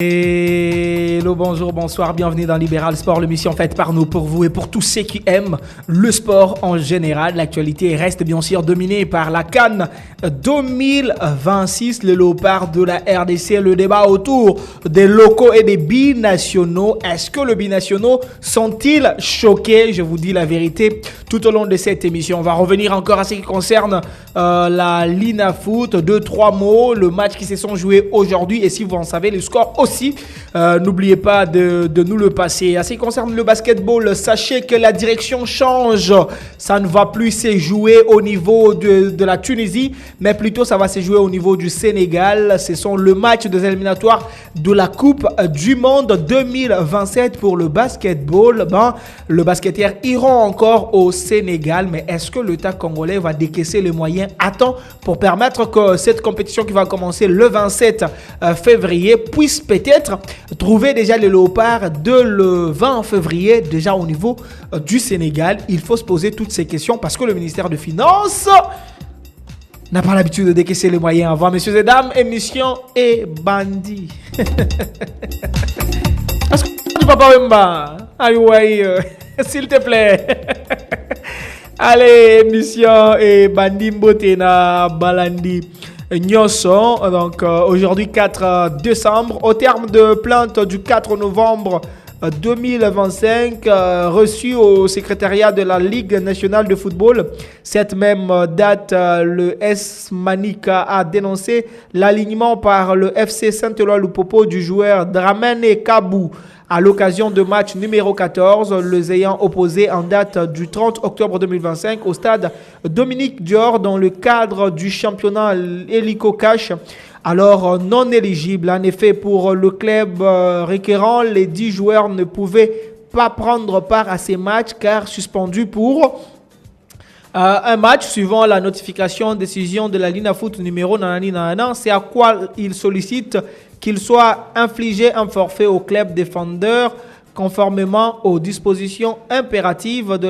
Hello, bonjour, bonsoir, bienvenue dans Libéral Sport, l'émission faite par nous, pour vous et pour tous ceux qui aiment le sport en général. L'actualité reste bien sûr dominée par la CAN 2026, le léopard de la RDC, le débat autour des locaux et des binationaux. Est-ce que les binationaux sont-ils choqués? Je vous dis la vérité tout au long de cette émission. On va revenir encore à ce qui concerne la Lina Foot. 2-3 mots, le match qui se sont joués aujourd'hui et si vous en savez le score aussi, n'oubliez pas de nous le passer. En ce qui concerne le basketball, sachez que la direction change. Ça ne va plus se jouer au niveau de la Tunisie, mais plutôt ça va se jouer au niveau du Sénégal. Ce sont le match des éliminatoires de la Coupe du Monde 2027 pour le basketball. Le basketteur ira encore au Sénégal, mais est-ce que l'État congolais va décaisser les moyens à temps pour permettre que cette compétition qui va commencer le 27 février puisse peut-être trouver déjà les léopards le 20 février déjà au niveau du Sénégal? Il faut se poser toutes ces questions parce que le ministère des Finances n'a pas l'habitude de décaisser les moyens avant. Messieurs et dames, émission et bandit. Est-ce que Papa Wemba, s'il te plaît. Allez, émission et bandit mbotena balandi. Nyoso, donc aujourd'hui 4 décembre, au terme de plainte du 4 novembre 2025 reçu au secrétariat de la Ligue nationale de football. Cette même date, le S Manika a dénoncé l'alignement par le FC Saint-Éloi-Lupopo du joueur Dramane Kabou à l'occasion de match numéro 14, les ayant opposés en date du 30 octobre 2025 au stade Dominique Dior dans le cadre du championnat Helico Cash. Alors non éligible. En effet, pour le club requérant, les 10 joueurs ne pouvaient pas prendre part à ces matchs car suspendus pour un match suivant la notification décision de la Lina Foot numéro 99. C'est à quoi il sollicite qu'il soit infligé un forfait au club défendeur conformément aux dispositions impératives de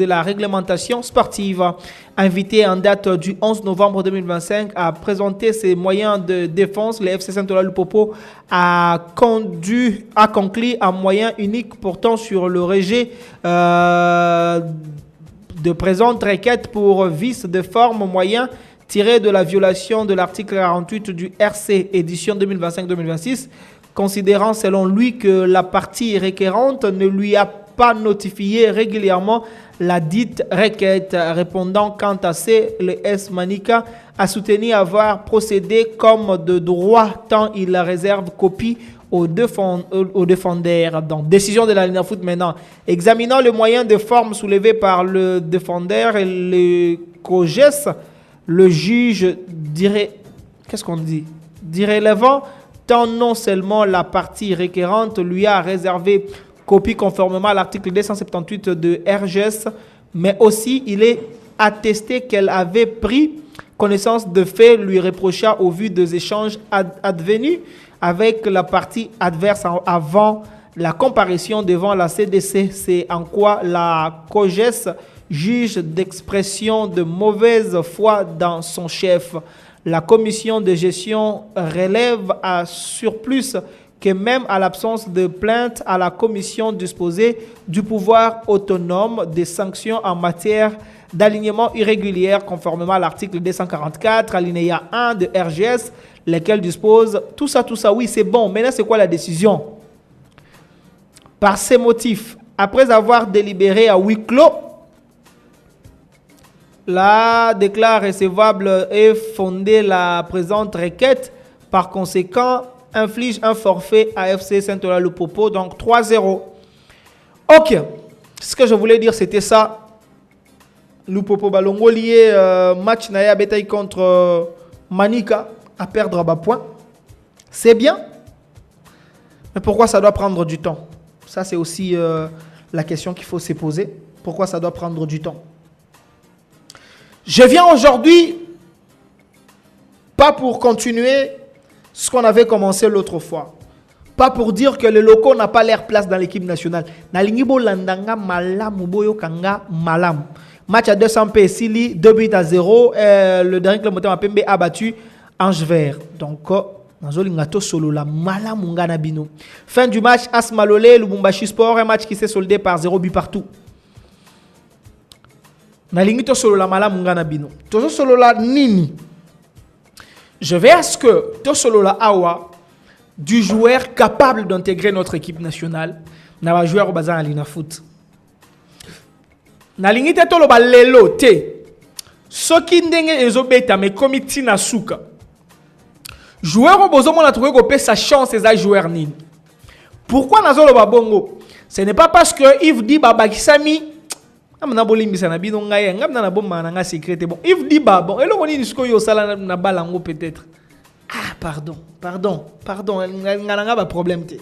la réglementation sportive. Invité en date du 11 novembre 2025 à présenter ses moyens de défense, le FC Saint-Éloi-Lupopo a conclu un moyen unique portant sur le rejet de présente requête pour vice de forme moyen tiré de la violation de l'article 48 du RC édition 2025-2026, considérant selon lui que la partie requérante ne lui a pas notifié régulièrement la dite requête. Répondant quant à ça, le S Manika a soutenu avoir procédé comme de droit tant il réserve copie aux défendeurs. Donc, décision de la Lina Foot maintenant. Examinant le moyen de forme soulevé par le défendeur et le COGES, le juge dirait relevant tant non seulement la partie requérante lui a réservé copie conformément à l'article 278 de RGS, mais aussi il est attesté qu'elle avait pris connaissance de faits lui reprocha au vu des échanges advenus avec la partie adverse avant la comparution devant la CDC. C'est en quoi la COGES juge d'expression de mauvaise foi dans son chef. La commission de gestion relève à surplus que même à l'absence de plainte à la commission disposée du pouvoir autonome des sanctions en matière d'alignement irrégulier conformément à l'article 244 alinéa 1 de RGS, lesquels disposent tout ça, oui c'est bon. Maintenant c'est quoi la décision? Par ces motifs, après avoir délibéré à huis clos, la déclare recevable et fondée la présente requête. Par conséquent, inflige un forfait à FC Saint-Éloi-Lupopo, donc 3-0. Ok, ce que je voulais dire, c'était ça. Lupopo Balongo lié match Naya Betaille contre Manika à perdre à bas point. C'est bien, mais pourquoi ça doit prendre du temps? Ça, c'est aussi la question qu'il faut se poser. Pourquoi ça doit prendre du temps? Je viens aujourd'hui, pas pour continuer ce qu'on avait commencé l'autre fois. Pas pour dire que le loco n'a pas leur place dans l'équipe nationale. Match à 200 Sili, 2 buts à 0. Le dernier club Motema Pembe a battu Ange Vert. Donc, nazolinga to solo la malamu nga na bino. Fin du match, AS Malolé, Lubumbashi Sport, un match qui s'est soldé par 0 but partout. Nalingi to solo la malamu nga na bino. To solo la nini. Je vais à ce que to solo la awa du joueur capable d'intégrer notre équipe nationale. Na ba joueur au bazan alina foot. Nalingi te to lo ba lelo te. Soki ndenge ezobeta me komiti na suka. Joueur au bozo mon a trouvé ko pe sa chance eza joueur nini. Pourquoi nazo lo ba bongo? Ce n'est pas parce que Yves Diba bakisami amna bolimbisa na bino ngaye ngamna na bomba na nga secret bon Yves Diba bon eloko nini siko yo sala na balango peut-être. Ah pardon ngana ba problème te.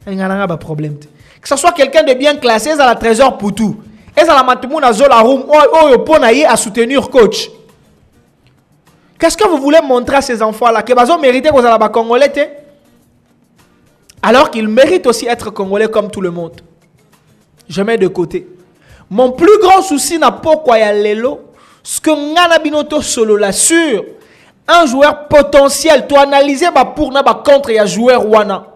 Ngana ba problème te. Que ce soit quelqu'un de bien classé à la trésor pour tout. Et ça la matemou na zola room oh pona yé à soutenir coach. Qu'est-ce que vous voulez montrer à ces enfants-là que bazo mérité que la ba congolais te? Alors qu'ils méritent aussi être congolais comme tout le monde. Je mets de côté. Mon plus grand souci n'a pas quoi ya lelo, ce que ngana binoto solo la sur un joueur potentiel, tu analyser ba pour na ba contre ya joueur wana.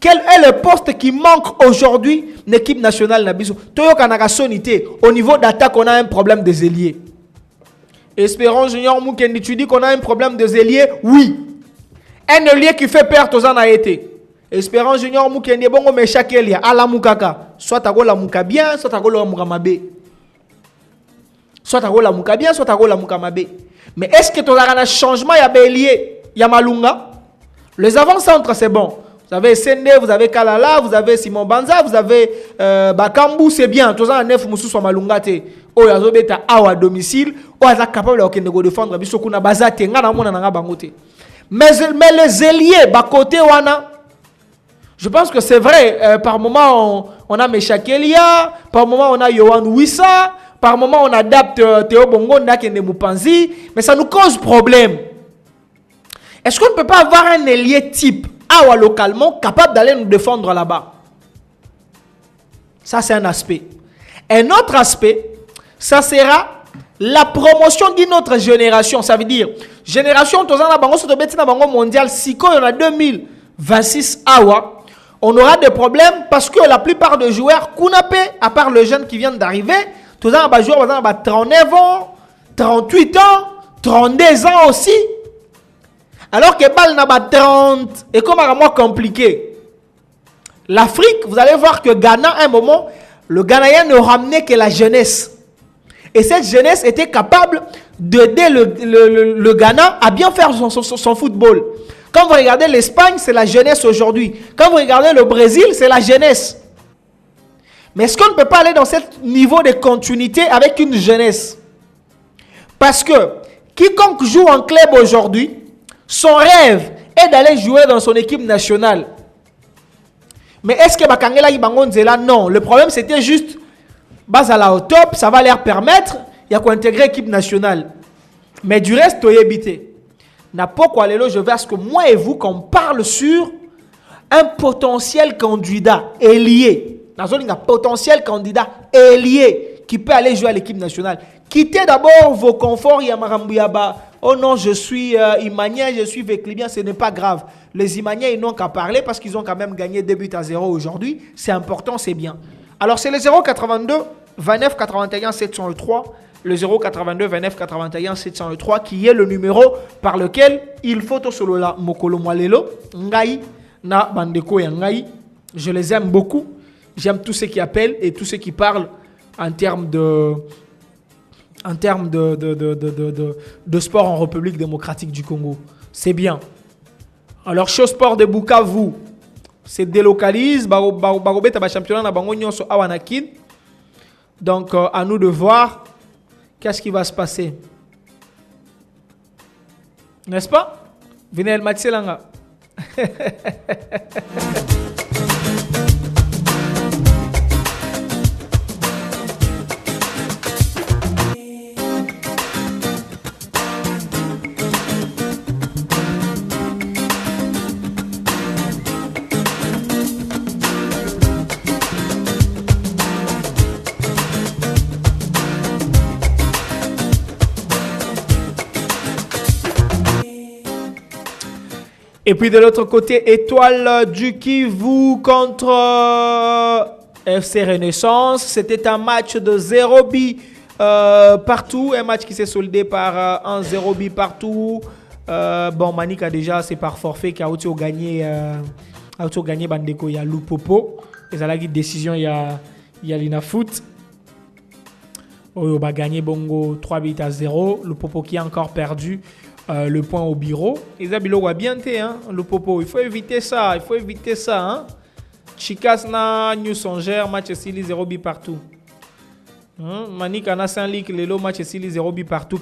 Quel est le poste qui manque aujourd'hui l'équipe nationale Nabiso? Toyo kanaka sonité au niveau d'attaque on a un problème des ailiers. Espérons Junior Mukendi tu dis qu'on a un problème des ailiers? Oui. Un ailier qui fait perdre aux en a été. Espérons Junior Mukendi bongo me chaque elia ala mukaka. Soit à la muka bien, soit à la muka mabe. Soit à la muka bien, soit à la muka mabe. Mais est-ce que tu as un changement ya bélier, ya malunga? Les avant-centres c'est bon. Vous avez Sende, vous avez Kalala, vous avez Simon Banza, vous avez Bakambu, c'est bien. Tous en neuf musu soit malunga te. O ya zobeta awa domicile, o ya capable de défendre biso kuna bazate ngana mona nga bangote. Mais les ailiers ba côté wana je pense que c'est vrai, par moment on a Meshakelia, par moment on a Yohan Wissa, par moment on adapte Théo Bongo Ndakende Mupanzi, mais ça nous cause problème. Est-ce qu'on ne peut pas avoir un ailier type, awa localement, capable d'aller nous défendre là-bas? Ça c'est un aspect. Un autre aspect, ça sera la promotion d'une autre génération. Ça veut dire, génération, mondial, si il y en a 2026 awa, on aura des problèmes parce que la plupart des joueurs, à part le jeune qui vient d'arriver, tous les joueurs ont 39 ans, 38 ans, 32 ans aussi. Alors que Bal n'a pas 30 et comme à moi compliqué. L'Afrique, vous allez voir que Ghana, à un moment, le Ghanéen ne ramenait que la jeunesse. Et cette jeunesse était capable d'aider le Ghana à bien faire son football. Quand vous regardez l'Espagne, c'est la jeunesse aujourd'hui. Quand vous regardez le Brésil, c'est la jeunesse. Mais est-ce qu'on ne peut pas aller dans ce niveau de continuité avec une jeunesse? Parce que quiconque joue en club aujourd'hui, son rêve est d'aller jouer dans son équipe nationale. Mais est-ce que Bakangela Ibangonzela? Non. Le problème, c'était juste, Basala au top, ça va leur permettre, il y a qu'à intégrer l'équipe nationale. Mais du reste, Toyebité. N'a pas quoi aller là, je veux à ce que moi et vous, qu'on parle sur un potentiel candidat ailier. Un potentiel candidat ailier qui peut aller jouer à l'équipe nationale. Quittez d'abord vos conforts, Yamarambouyaba. Oh non, je suis Imanien, je suis Véclibien, ce n'est pas grave. Les Imaniens, ils n'ont qu'à parler parce qu'ils ont quand même gagné 2 buts à 0 aujourd'hui. C'est important, c'est bien. Alors, c'est le 082 29 81 703. Le 082 29 81 703 qui est le numéro par lequel il faut solo la mokolo mwalelo ngai na bandeko ya ngai. Je les aime beaucoup. J'aime tous ceux qui appellent et tous ceux qui parlent en termes de sport en République démocratique du Congo. C'est bien. Alors, Show Sport de Bukavu, c'est délocalise. Barobeta ba championnat na bango nyonso awanakin. Donc, à nous de voir qu'est-ce qui va se passer. N'est-ce pas? Venez El Matselanga. Et puis de l'autre côté, Étoile du Kivu contre FC Renaissance. C'était un match de 0 but partout. Un match qui s'est soldé par un 0 but partout. Bon, Manik a déjà, c'est par forfait qui a gagné Bandeko. Il y a Lupopo. Et ça a une décision, il y a l'Inafoot. On va gagner Bongo 3 buts à 0. Lupopo qui a encore perdu le point au bureau. Isabilo va bien hein, Lupopo. Il faut éviter ça. Hein. Chicas na New Songère, match Sili 0 but partout. Manik a Saint-Lic, Lelo, match Sili 0 but partout.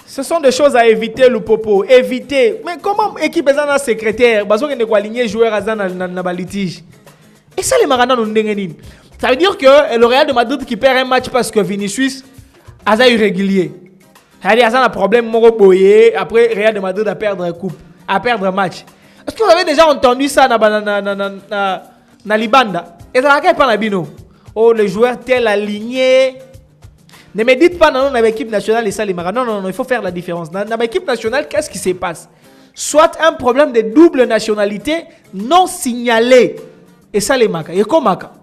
Ce sont des choses à éviter, Lupopo. Éviter. Mais comment équipe est un secrétaire? Parce qu'on est aligné joueur à dans litige. Et ça, les Marana n'ont pas. Ça veut dire que le Real de Madrid qui perd un match parce que Vinicius est irrégulier. C'est-à-dire qu'il y a un problème, après Real de Madrid a perdre un coupe, a perdre un match. Est-ce que vous avez déjà entendu ça dans Libanda? Et ça va pas Bino. Oh, le joueur tel aligné. Ne me dites pas dans l'équipe nationale et ça les Marana. Non, il faut faire la différence. Dans l'équipe nationale, qu'est-ce qui se passe? Soit un problème de double nationalité non signalé. Et ça les Maka. Et comme Maka.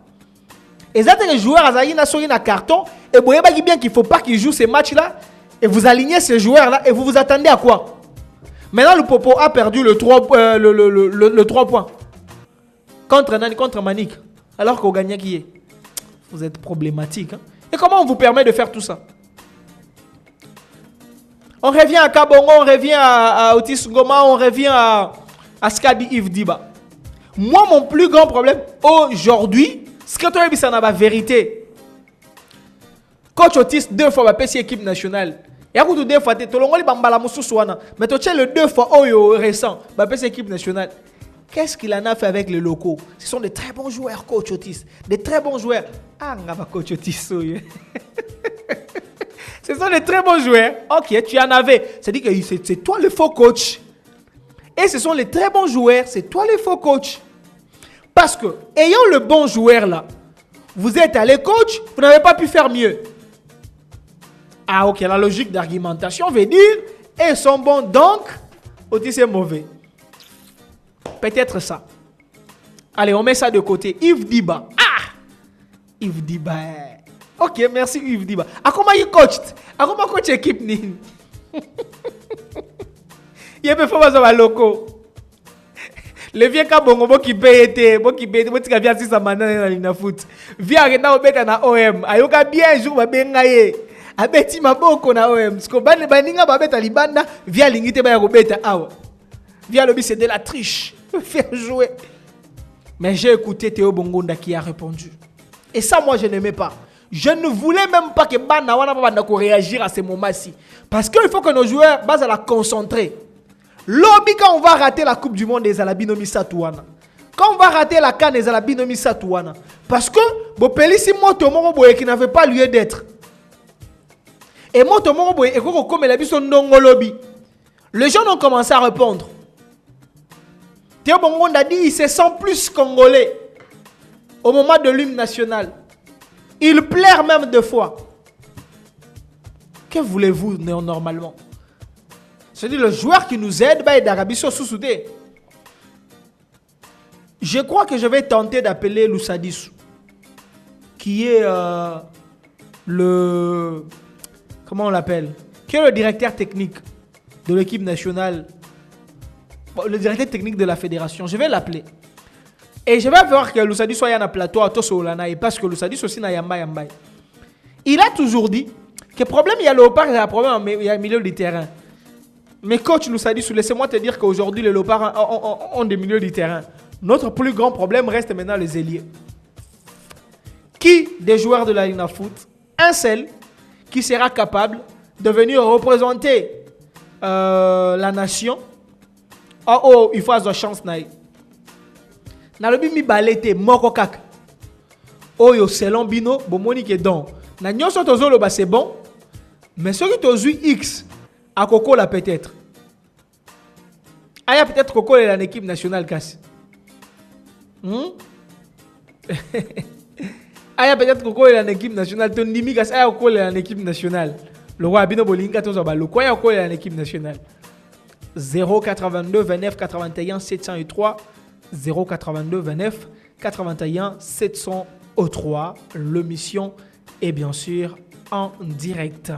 Et ça, les joueurs, ils ont un carton. Et vous voyez bien qu'il ne faut pas qu'ils jouent ces matchs-là. Et vous alignez ces joueurs-là. Et vous vous attendez à quoi? Maintenant, le Popo a perdu le 3 points. Contre Manik. Alors qu'on gagne qui est? Vous êtes problématique. Hein? Et comment on vous permet de faire tout ça? On revient à Kabongo, on revient à Otis Ngoma, on revient à Skadi Yves Diba. Moi, mon plus grand problème aujourd'hui, c'est que tu as vu ça dans la vérité. Coach Otis, 2 fois, va passer équipe nationale. Et à coup de 2 fois, tu as mais tu as le 2 fois récent, va passer équipe nationale. Qu'est-ce qu'il en a fait avec les locaux? Ce sont des très bons joueurs, coach Otis. Des très bons joueurs. Ah, on va coach Otis. Ce sont des très bons joueurs. Ok, tu en avais. C'est-à-dire que c'est toi le faux coach. Et ce sont les très bons joueurs. C'est toi le faux coach. Parce que, ayant le bon joueur là, vous êtes allé coach, vous n'avez pas pu faire mieux. Ah, ok, la logique d'argumentation veut dire, ils sont bons, donc, Otis est mauvais. Peut-être ça. Allez, on met ça de côté. Yves Diba. Ah! Yves Diba. Ok, merci Yves Diba. Ah, comment il coach? Ah, comment coach équipe ni? Il y a des fois dans les locaux. Le vieux Kabongo qui paye, qui vient à 6 semaines dans le foot. Vient à beta na OM. Ayoka bien jour ba bengaye. Abeti maboko na OM. Parce que baninga ba beta libanda via lingite ba ya beta awa. Via le c'est de la triche. Faire jouer. Mais j'ai écouté Théo Bongonda qui a répondu. Et ça, moi, je n'aimais pas. Je ne voulais même pas que Bana réagir à ces moments-ci. Parce qu'il faut que nos joueurs basent à la concentrer. Lobby, quand on va rater la Coupe du Monde des Alabinomi Satouana. Quand on va rater la CAN des Alabinomi Satouana. Parce que, Bopelisi Motomoro Boye qui n'avait pas lieu d'être. Et Motomoro Boye, et comme la son Ndongo Lobby. Les gens ont commencé à répondre. Théo Bongonda a dit il se sent plus congolais au moment de l'hymne national. Il pleure même 2 fois. Que voulez-vous normalement? C'est-à-dire le joueur qui nous aide, bah, d'Arabie Saoudite. Je crois que je vais tenter d'appeler Lousadissou, qui est le... Comment on l'appelle? Qui est le directeur technique de l'équipe nationale. Le directeur technique de la fédération. Je vais l'appeler. Et je vais voir que Lousadis soit un plateau à Tosolana. Parce que Lousadis aussi n'a yamba. Il a toujours dit que le problème, il y a Léopard, il y a un problème il y a milieu du terrain. Mais coach Lousadis, laissez-moi te dire qu'aujourd'hui, les Léopards ont des milieux du terrain. Notre plus grand problème reste maintenant les ailiers. Qui des joueurs de la Ligue de foot, un seul, qui sera capable de venir représenter la nation? Oh, il faut avoir chance naï. Na lobi mi balete moko kaka. Oh yo selon bino bomoni ke don. Na nyonso tozolo ba c'est bon. Mais ceux qui tozui X à Coco là peut-être. Aya peut-être Coco est en équipe nationale kasi. Aya peut-être Coco est en équipe nationale. Ton dimi kasi aya Coco est en équipe nationale. Le roi bino bolinga tozo ba le quoi Coco est en équipe nationale. 082 29 81 703 082 29 81 703. L'émission est bien sûr en direct.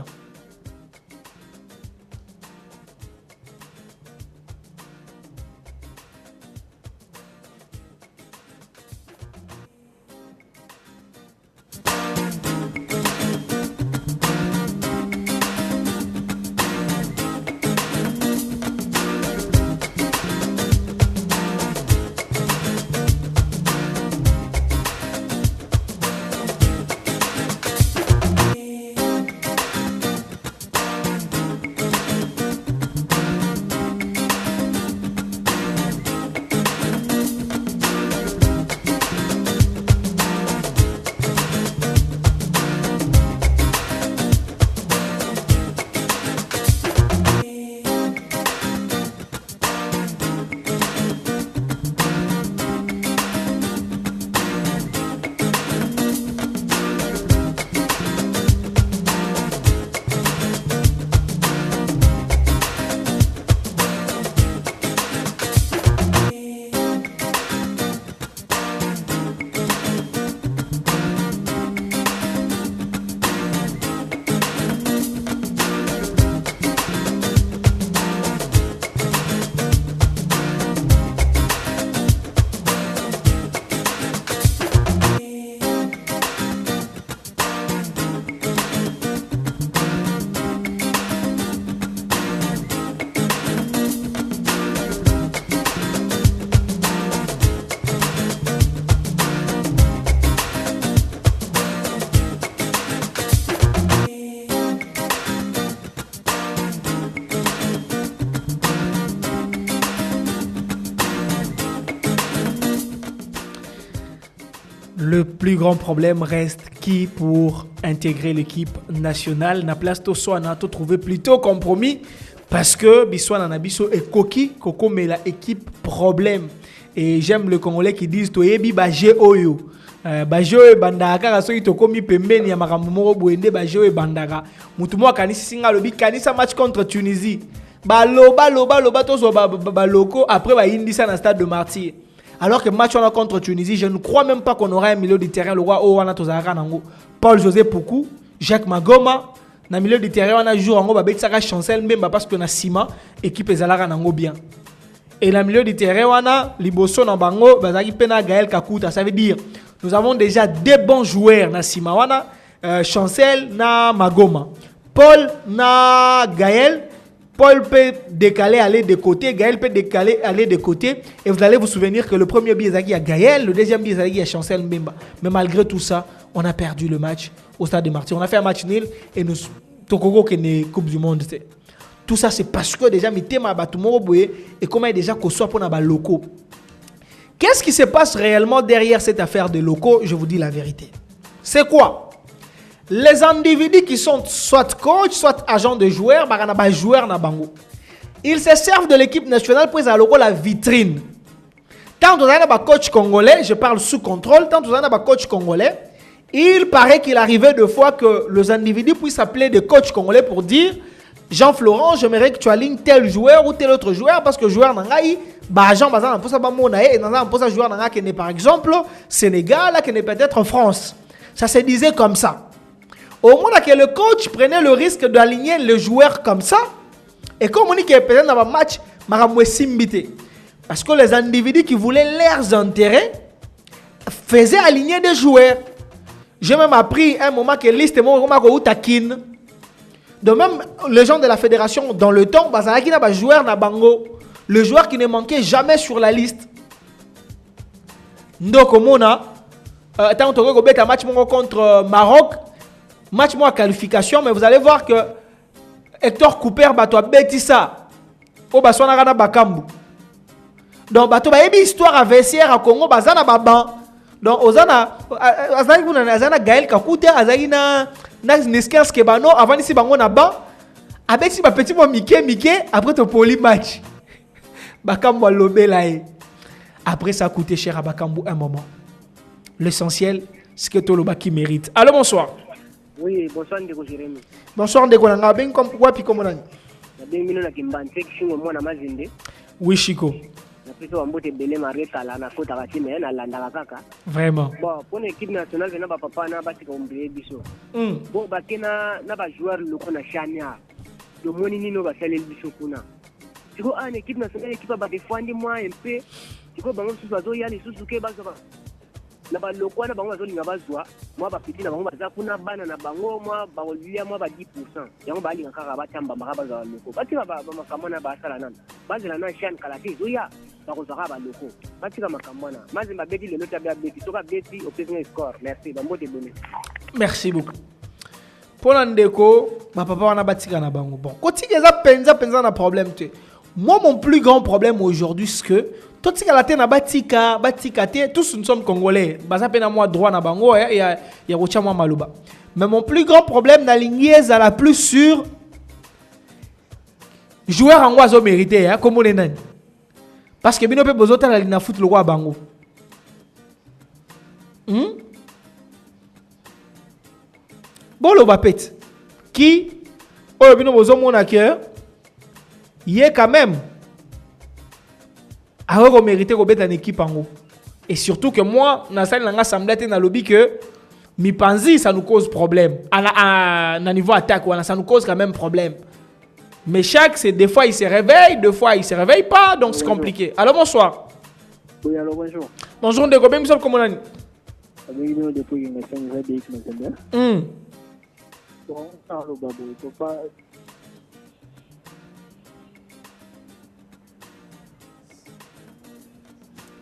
Le plus grand problème reste qui pour intégrer l'équipe nationale. Na place to so na to trouver plutôt compromis parce que biswana na biso et koko mais la équipe problème. Et j'aime le Congolais qui disent to yebi ba je oyo. Ba je oyo bandaka ka so to komi pembeni ya makambo moko boende ba je oyo bandaka. Mutu mo kanisi singa lobi kanisa match contre Tunisie. Ba loba to so ba loko après ba indisa na stade de Martyrs. Alors que match on a contre Tunisie, je ne crois même pas qu'on aura un milieu de terrain. Le roi Owana Tozara Nango, Paul-José Poukou, Jacques Magoma. Dans le milieu de terrain, on a joué en Babetsaka Chancel, même parce qu'on a Sima, équipe Zalara Nango bien. Et dans le milieu de terrain, on a Liboso Nambango, Bazaki Pena Gaël Kakuta. Ça veut dire, nous avons déjà des bons joueurs dans Sima. On a Chancel, na Magoma. Paul, na Gaël. Paul peut décaler, aller de côté. Gaël peut décaler, aller de côté. Et vous allez vous souvenir que le premier billet est à Gaël, le deuxième billet est à Chancel Mbemba. Mais malgré tout ça, on a perdu le match au stade de Martyrs. On a fait un match nul et nous Tokoko qui est Coupe du Monde. Tout ça, c'est parce que déjà, Mitema Batumoro Boye et comment déjà qu'on soit pour les locaux. Qu'est-ce qui se passe réellement derrière cette affaire de locaux? Je vous dis la vérité. C'est quoi? Les individus qui sont soit coach, soit agents de joueurs, ils se servent de l'équipe nationale pour aller la vitrine. Tant qu'on a un coach congolais, je parle sous contrôle, tant qu'on a un coach congolais, il paraît qu'il arrivait deux fois que les individus puissent s'appeler des coachs congolais pour dire Jean-Florent, j'aimerais que tu alignes tel joueur ou tel autre joueur parce que le joueur n'a pas Jean Bazan pour ça et dans un joueur qui n'est par exemple Sénégal, qui n'est peut-être en France. Ça se disait comme ça. Au moment où le coach prenait le risque d'aligner le joueur comme ça, et comme on dit qu'il est peut-être dans un match, parce que les individus qui voulaient leurs intérêts faisaient aligner des joueurs. J'ai même appris un moment que liste est taquine. De même, les gens de la fédération, dans le temps, le joueur qui ne manquait jamais sur la liste. Donc, on a un match contre Maroc. Match moi qualification, mais vous allez voir que Hector Cooper bato Betissa au Baswana Rana Bakambu. Donc bato ba yebi histoire à vestiaire à Congo bazana baban. Donc ozana azana Gaël Kakuta azana Neskers Kebano avant ici bango na ba avec si ba petit moi Mike après ton poli match. Bakambu lobé là. Après ça a coûté cher à Bakambu un moment. L'essentiel c'est que Toloba qui mérite. Allô, bonsoir. Oui, bonsoir Ndeko Jérémy. Bonsoir Ndeko Nanga, ben comme wapi comme on a. Na 2000 na kimbanse kishingo mwana mazinde. Oui, Chico. Na pesa wambote bele marekala na kota katime na landa kaka. Vraiment. Bon, pour l'équipe nationale na ba papa na ba tika ombre biso. Bon, ba kena na ba joueur loko na chania. Do moni nino ba salel biso kuna. Tiko an équipe nationale équipe ba défendre moi un peu. Tiko bango susu azo yali susu ke ba ba. Na ba loko na bango azo linga bazwa. Moi ba petit na bango baza kuna bana na bango moi ba olia moi ba 10%. Yango ba linga kaka ba tamba ba ba za loko. Ba tika ba makamona ba sala nana. Ba zela na chan kala te zo ya. Bakozaka baloko batika makambwana mazemba beti lelo tabia beti toka beti opération score merci bambote bonne merci beaucoup pona ndeko papa wana batika na bango bon kotika eza penza na problème te moi mon plus grand problème aujourd'hui c'est que totika la te na batika te tous nous sommes congolais baza pe na moi droit na bango ya kocha moi maluba mais mon plus grand problème na lignée à la plus sûre joueur en oiseau mérité comme on est nani. Parce que bino pe bozota la lina foot le roi bango. Bolo bapet. Qui oh bino bozo mona ke yé quand même a mérité ko bet en équipe en et surtout que moi na salle nga semblait na lobby que mi panzi ça nous cause problème à niveau attaque ça nous cause quand même problème. Mais chaque, c'est des fois il se réveille, des fois il se réveille pas, donc c'est compliqué. Alors bonsoir. Oui, alors bonjour. Bonjour Ndeko, bien monsieur comment on dit?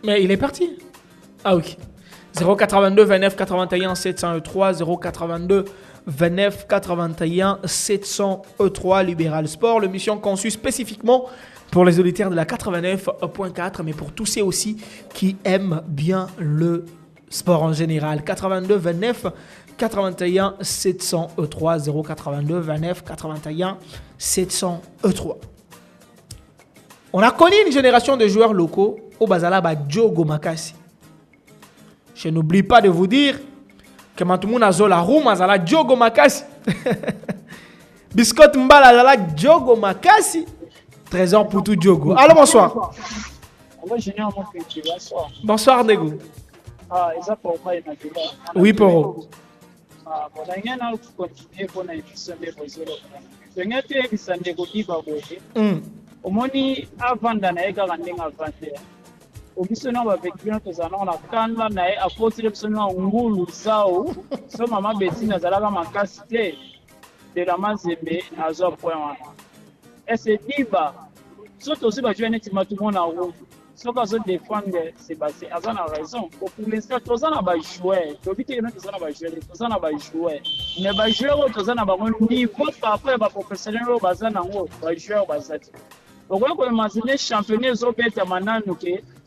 Mais il est parti. Ah ok. 082 29 81 703 082 29 81 703 Libéral Sport, l'émission conçue spécifiquement pour les auditeurs de la 89.4, mais pour tous ceux aussi qui aiment bien le sport en général. 82 29 81 703 082 29 81 703. On a connu une génération de joueurs locaux au Bazala Djogo Makasi. Je n'oublie pas de vous dire que Matumu Nazola Roum Azala Djogo Makasi. Biscotte Mbala Azala Djogo Makasi. Trésor pour tout Djogo. Allô, bonsoir. Bonsoir, Nego. Oui, Poro. Omoni avanda na eka kandenga avande. Obisono ba vekino tozana na kanda na e apotile bisono ngulu sao. So mama Bettina zalaka makasi te de la mazembe azo point wana. Ese diba. So tosi ba jouer neti matumona ro. So ka zo défendre Sébastien azana raison. Pour l'instant tozana ba jouer. Tobite no tozana ba jouer, tozana ba jouer. Mais ba jouer tozana ba niveau par rapport ba professionnel bazana ngo ba jouer bazati. Donc, on a imaginé championnat Zobeta Manano,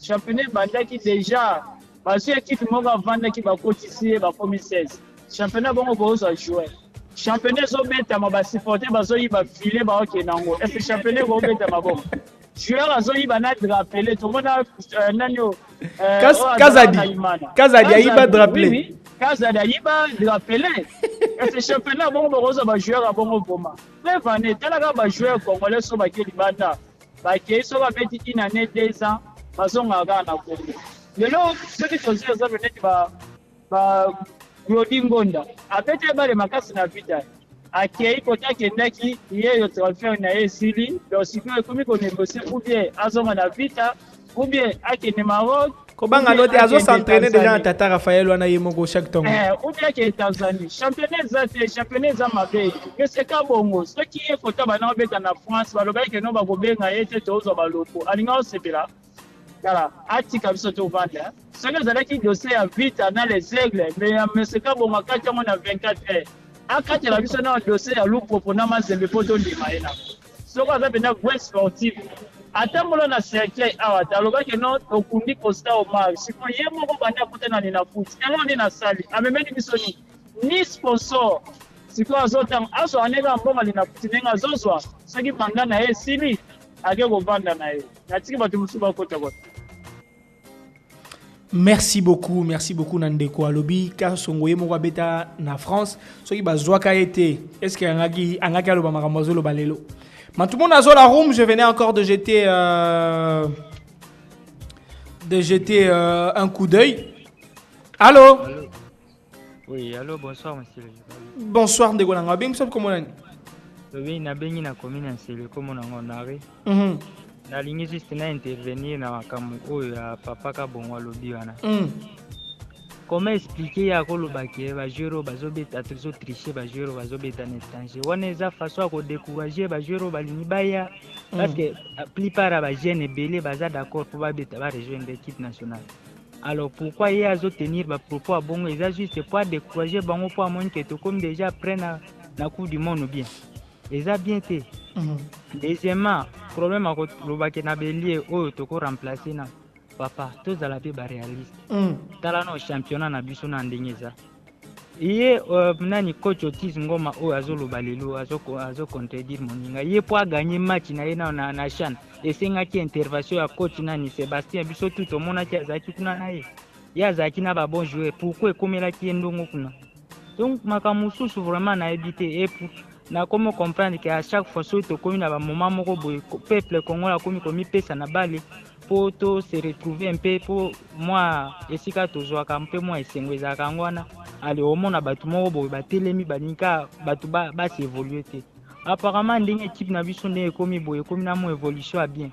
championnat Bandaki déjà, parce que l'équipe Moga Vanda qui va cotiser, va comme 16. Championnat bon, on va jouer. Championnat Zobeta, ma supporter, bazoï va filer, va ok, nango. Et ce championnat Zobeta, ma bon. Joueur à Zoï va not rappeler, tout le monde a Nano. Kazadi Aïba de rappeler. Kazadi Aïba de rappeler. Et ce championnat bon, on va jouer à bon moment. Mais Vané, tel que joueur congolais sur ma Banda. Baki so ba beti ina ne 2 ans bazonga ga na ko lelo soki tozi za beneti ba Rodi Ngonda apete ba le makasi na vita akei kota kendaki yeyo transfer na esili do sikwe komi ko négocier ou bien azonga na vita ou bien akene Maroc Kobanga note azo s'entraîner déjà en Tata Raphaël wana yemoko chaque temps. Ou bien que Tanzanie, championnat za mabe. Que c'est ka bongo. Ce qui est kota bana beta na France, ba loba ke no ba gobenga yete tozo ba loko. Alinga o sepela. Kala, ati kabiso to vanda. Ce que zala ki dossier à vite dans les aigles, mais c'est ka bongo kati mo na 24 heures. Akati la biso na dossier à lupo pour na mazembe poto ndimaena. Ce que za bena gwen sportif. Atambola na cercle awa taloba ke no okundi Costa Omar siko ye moko banda kutana ni na foot yango ni na sali amemeni bisoni ni sponsor siko azota aso anega mbonga ni na foot nenga zozwa saki banga na ye sili ake ko banda na ye natiki batu musuba kota kota. Merci beaucoup Nandeko Alobi ka songoye moko beta na France soki bazwaka ete est-ce que angaki aloba makambo zolo balelo. tout le monde a la room, je venais encore de jeter un coup d'œil. Allô? Oui, allô, bonsoir, monsieur. Bonsoir, Ndegolanga. Bien, vous comment on oui, na bengi na commune Nsele comme on a nari. Na ligne juste na intervenir na makambo oyo ya papa ka bongo lobi wana. Comment expliquer ya kolobaki ba joueur bazobeta toujours tricher ba joueur bazobeta na étranger. Wana eza façon ya ko décourager ba joueur balingi baya parce que la plupart ba jeunes belé baza d'accord pour ba beta ba rejoindre l'équipe nationale. Alors pourquoi il y a à tenir ba propos à bongo eza juste pour décourager bango pour moins que to comme déjà après na coupe du monde bien. Eza bien té. Deuxièmement, problème à lobaki na belie oyo to ko remplacer na papa tozala pe ba réaliste. Tala no championnat na biso na ndenge eza. Iye nani coach Otis Ngoma oyo azoloba lelo azo contredire moninga. Iye po a gagner match na ye na CHAN. Esengaki intervention ya coach nani Sébastien biso tout au monde azaki kuna na ye. Ye azaki na ba bon joueur. Pourquoi ekomelaki ndongo kuna? Donc makamususu vraiment na éviter et pour na comment comprendre qu'à chaque fois surtout comme na ba moment moko boy peuple congolais comme komi pesa na bale pour to se retrouver un peu pour moi esika tozwa ka un peu moins esengweza kangwana ali omona batu moko boy batelemi baninka batu ba s'évoluer te apparemment ndenge équipe na biso ndenge komi boy komi na mo évolution a bien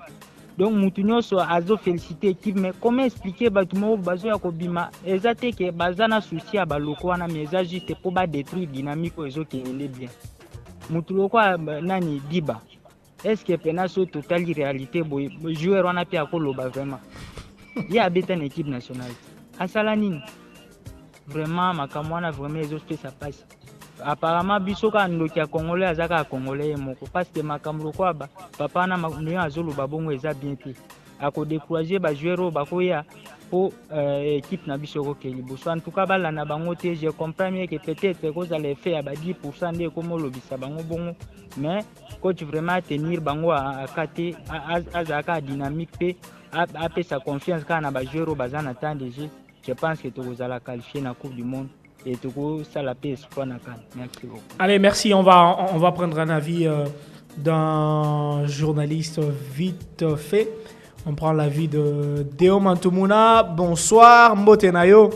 donc mutu nyonso azo féliciter équipe mais comment expliquer batu moko bazo ya kobima eza te ke bazana souci ya baloko wana mais eza juste pour ba détruire dynamique ezo kende bien mutu loko nani Diba est-ce que penaso total réalité boy joueur wana pe akoloba vraiment il y a beta une équipe nationale asala nini vraiment makambo wana vraiment ezo se ça passe apparemment biso ka ndoki ya congolais azaka congolais moko parce que makambo loko ba papa na ndenge azoloba bongo eza bien te ako décourager ba joueur ba koya pour équipe na biso ko keli boso en tout cas bala na bango te je comprends mieux que peut-être cause à l'effet ya ba 10% de comme lobisa bango bongo mais coach vraiment tenir bango à kate azaka dynamique pe a pe sa confiance kana ba joueur bazana temps de jeu je pense que tu vas la qualifier na coupe du monde et tu ça la paix espoir na kan. Merci beaucoup. Allez, merci, on va prendre un avis d'un journaliste vite fait. On prend l'avis de Deo Mantumuna. Bonsoir, Mbotenayo.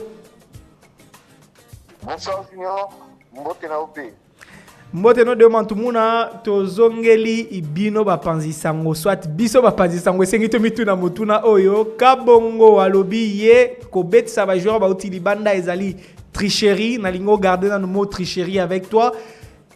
Bonsoir, Junior. Mbotenayo P. Mboteno Deo Mantumuna, tozongeli ibino bapanzi sango. Soit biso bapanzi sango. Sengito mituna mutuna oyo. Kabongo alobi ye. Kobet sa va jouer ba utili banda ezali tricherie. Nalingo garder dans le mot tricherie avec toi.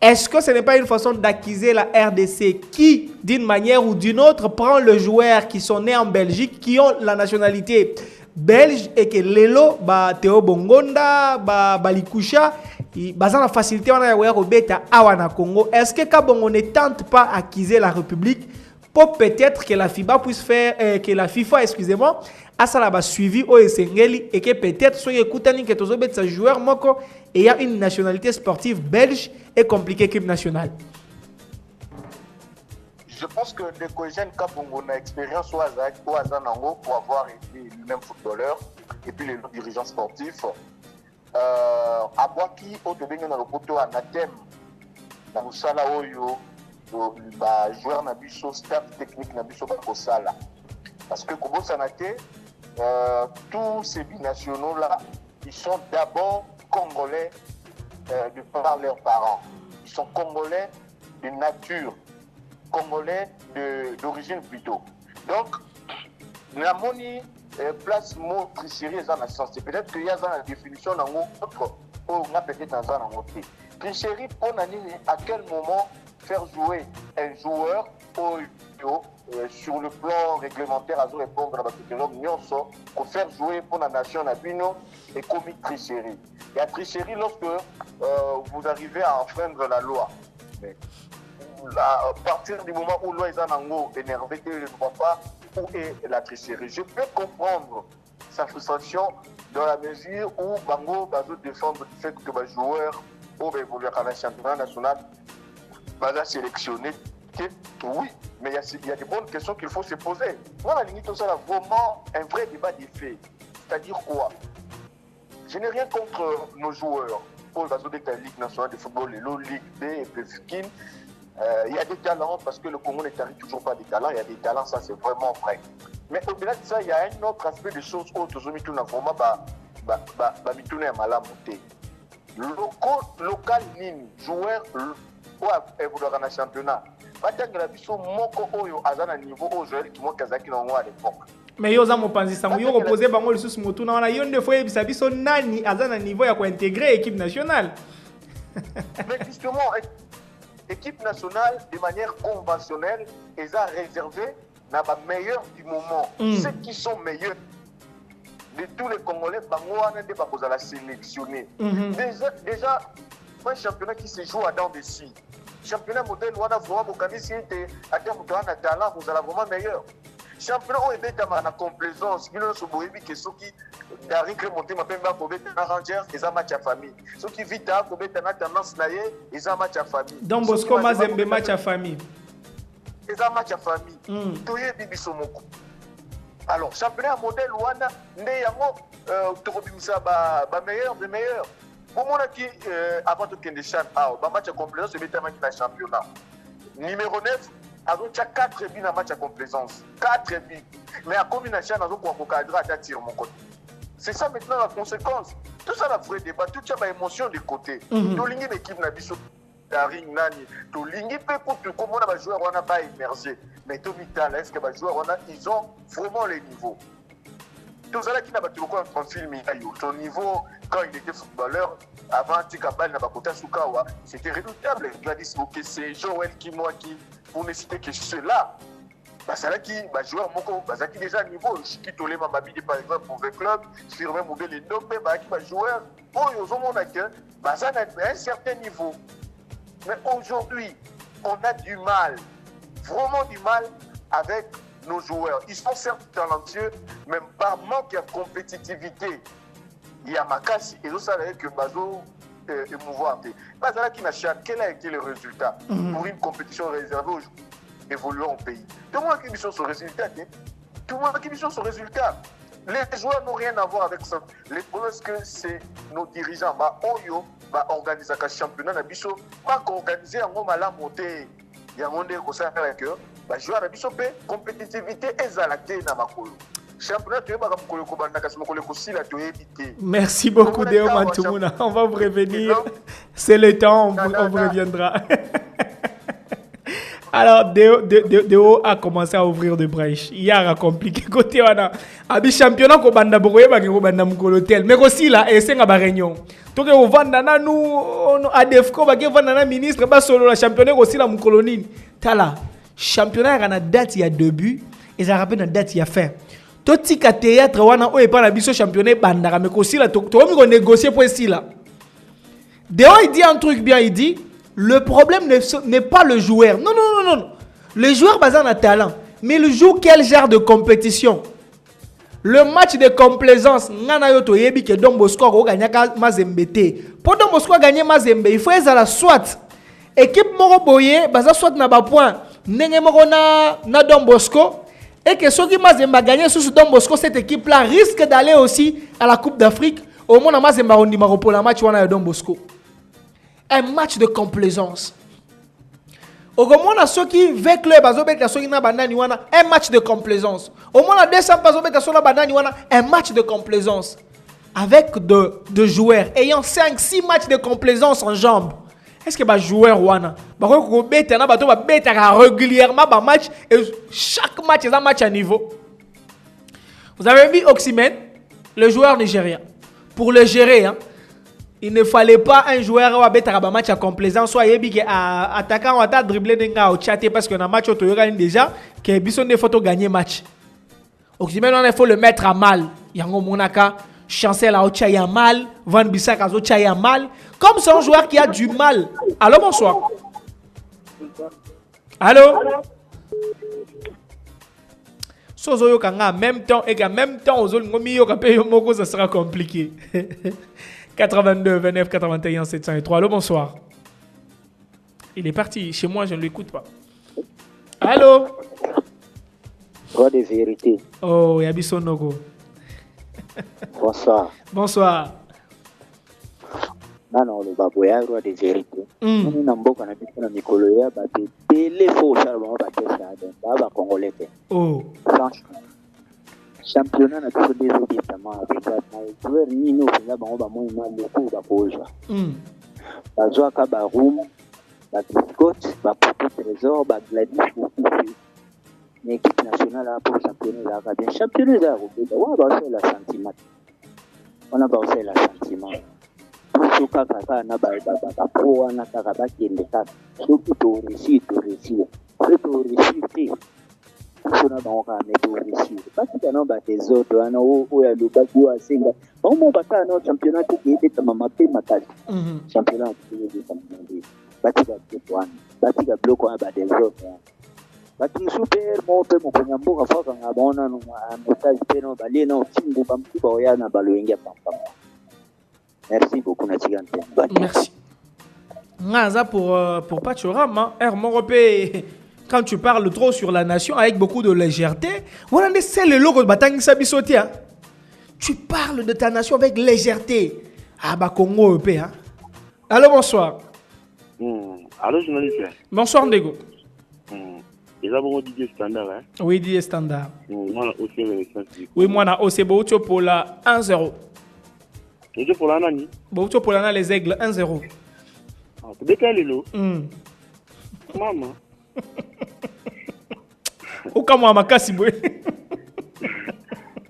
Est-ce que ce n'est pas une façon d'accuser la RDC qui, d'une manière ou d'une autre, prend le joueur qui sont nés en Belgique, qui ont la nationalité belge et que Lelo, Théo Bongonda, Balikusha, ils ont la facilité à Congo. Est-ce que Kabongo ne tente pas d'accuser la République pour peut-être que la FIBA puisse faire, que la FIFA, excusez-moi, a ça suivi au Esengeli et que peut-être soit écoutani que tous ces joueurs moko et il y a une nationalité sportive belge et compliquée équipe nationale. Je pense que le Kojen Kabongo a expérience au Azanango pour avoir été lui-même footballeur et puis les dirigeants sportifs. Abwaki Otobenga na Ropoto Anatem na Musala Oyo joueur na biso staff technique na biso bakosala parce que Kobo Sanate tous ces binationaux là ils sont d'abord congolais de par leurs parents. Ils sont congolais de nature, congolais d'origine plutôt. Donc, la moni place mot tricherie dans la sens. Peut-être qu'il y a une définition dans l'autre, on a peut-être dans l'autre. Tricherie, pour à quel moment faire jouer un joueur sur le plan réglementaire à répondre à la question pour faire jouer pour la nation Nabino et commis tricherie. Il y a tricherie lorsque vous arrivez à enfreindre la loi. Mais à partir du moment où loi est en énervé, il ne voit pas où est la tricherie. Je peux comprendre sa frustration dans la mesure où Bango va défendre le fait que les joueurs ont évolué à la championnat national va sélectionner. Oui, mais il y a des bonnes questions qu'il faut se poser. Moi, la limite, ça a vraiment un vrai débat des faits. C'est-à-dire quoi? Je n'ai rien contre nos joueurs. Pour la Ligue nationale de football, les Ligue B et Peskin, Il y a des talents, parce que le Congo ne tarit toujours pas des talents, il y a des talents, ça c'est vraiment vrai. Mais au-delà de ça, il y a un autre aspect des choses autres, vraiment, mituna mala monté. Local nini, joueur, évoluera dans le championnat. Batangela biso moko oyo azana niveau au joueur qui moi kazaki na à l'époque. Mais yo za mopanzi sango yo reposer bango le sous motu na wana yo nde fois bisa biso nani azana niveau ya ko intégrer équipe nationale. Mais justement, équipe nationale de manière conventionnelle, ils ont réservé na ba meilleurs du moment, ceux qui sont meilleurs de tous les Congolais, bango wana nde ba kozala sélectionner. Déjà un championnat qui se joue à dents de scie. Championnat modèle wana vraiment bokanisi ete ata mutu ana talent vous allez vraiment meilleur. Championnat oyo ebetama na complaisance bino nyonso boyebi ke soki darikre motema mpe mba kobeta na Rangers eza match ya famille, soki Vita kobeta na Tendance na ye eza match ya famille, Don Bosco Mazembe match ya famille eza match ya famille. Toyebi biso moko. Alors championnat modèle wana nde yango tokobimisa ba meilleur des meilleurs. Pour moi, avant de Kende Chan, match à complaisance, c'est le championnat. Numéro 9, il y a 4 buts dans le match à complaisance. 4 buts. Mais à combination, il y a un cadre à tirer mon côté. C'est ça maintenant la conséquence. Tout ça, la vraie débat, tout ça, l'émotion de côté. Tout l'équipe n'a pas Daring Nani. Tout l'équipe, comment les joueurs ont pas émergé. Mais tout le est-ce que les joueurs ils ont vraiment les niveaux. Tout ça, qui n'a pas toujours un film, son niveau. Quand il était footballeur, avant Tikabal Nabakota Sukawa, c'était redoutable. Gladys Mokese, Joël Kimwaki, pour ne citer que ceux-là. Basalaki, joueur Moko, Bazaki déjà niveau, Chiki Tolema Mabidi par exemple pour le club, Firme Moubel et Ndombe, joueur, ils ont un certain niveau. Mais aujourd'hui, on a du mal, vraiment du mal avec nos joueurs. Ils sont certes talentueux, mais par manque de compétitivité. Il y a Makasi et ça veut dire que Bazo émouvoir. Quel a été le résultat pour une compétition réservée aux évoluant au pays? Tout le monde qui dit son résultat. Tout le monde qui dit son résultat. Les joueurs n'ont rien à voir avec ça. Les problèmes, c'est que c'est nos dirigeants. Oyo, organiser un championnat, pas organiser un homme à la montée. Il y a un monde qui s'est fait que les joueurs ont compétitivité et zalaté dans ma cour. Merci beaucoup, Deo Mantumuna. On va vous revenir. C'est le temps, on vous reviendra. Alors, Deo a commencé à ouvrir des brèches. Hier a compliqué côté wana. Abi championnat ko banda boye ba ko banda mukolo tel. Mais aussi là, et c'est ngaba réunion. To ke ovanda na nous ADFCO ba ke vanda na ministre ba solo la championnat aussi la mukolo nini. Tala, championnat a na date il y a début et ça rappelle na date il y a fin. Toti ka théâtre wana o e pa na biso championnat bandara mais aussi là to ko négocier pour ici là. Deo il dit un truc bien, il dit le problème n'est pas le joueur. Non. Le joueur basé en talent. Mais il joue quel genre de compétition? Le match de complaisance. Ngana yoto yebi ke Don Bosco ko gagner Mazembe te. Pour Don Bosco gagner Mazembe, il faut ezala soit équipe moko boye baza soit na ba point. Ndenge moko na Don Bosco et que ceux qui Mazembe gagner sous Don Bosco, cette équipe là risque d'aller aussi à la Coupe d'Afrique. Au moins Mazembe on dit pour la match wana Don Bosco. Un match de complaisance. Au moins, à ceux qui veulent un match de complaisance. Au moins, à 200 un match de complaisance. Avec de joueurs ayant 5-6 matchs de complaisance en jambes. Est-ce que les joueurs régulièrement match et chaque match est un match à niveau? Vous avez vu Oxymène, le joueur nigérien. Pour le gérer, il ne fallait pas un joueur qui a un match à complaisance, soit un attaquant ou dribbler ou chatter parce que dans le match, on a déjà que Bisson des photos gagner match. Oxymène, il faut le mettre à mal. Yango Monaka, Chancel a Ochaya mal, Van Bissak a Ochaya mal. Comme c'est un joueur qui a du mal. Allô, bonsoir. Allô? Sozo Kanga, en même temps, et qu'en même temps, aux autres, ça sera compliqué. 82 29 81 703. Allô, bonsoir. Il est parti. Chez moi, je ne l'écoute pas. Allô? Voix de vérité. Oh, Yabiso Nogo. Bonsoir. Bonsoir. Non, le baboya roi de vérité. On n'a pas na biso na mikolo ya ba télé faux ça ba testa ba congolais. Oh. Franchement. Championnat na biso des autres tellement avec ça. Joueur ni no là ba mo ma loko ba koja. Ba joa ka ba room, ba biscotte, ba petit trésor, ba gladys une équipe nationale pour championnat là bien championnat là on va faire la sentiment. On a aussi la sentiment. Tout ça kaka na ba pro na kaka ba kende kaka. Surtout to réussir. C'est to réussir. Sona bango mais to réussir. Parce que non ba des autres ana o ya lubaku asenga. Au moins ba na championnat qui est mama pe matali. Championnat qui est championnat. Batika kwa batika bloco ba des autres. Bati super mope mo kunyambuka faka ngabona no message peno bali no tingu bamkuba oyana baloyenga papa. Merci beaucoup Natigante. Merci. Ngaza pour Pachoram, Hermon Repé, quand tu parles trop sur la nation avec beaucoup de légèreté, voilà c'est le logo de Batang Sabisoti. Tu parles de ta nation avec légèreté. Ah bah Congo Repé hein. Allô bonsoir. Allô journaliste. Bonsoir Ndego. Et là, bon, Didier Standard, hein? Oui, Didier Standard. Moi, aussi, oui, moi, na aussi, Boucho pour la 1-0. Et pour la Nani? Boucho pour la les aigles 1-0. Ah, tu décales l'eau? Maman. Au cas où, ma casse, oui.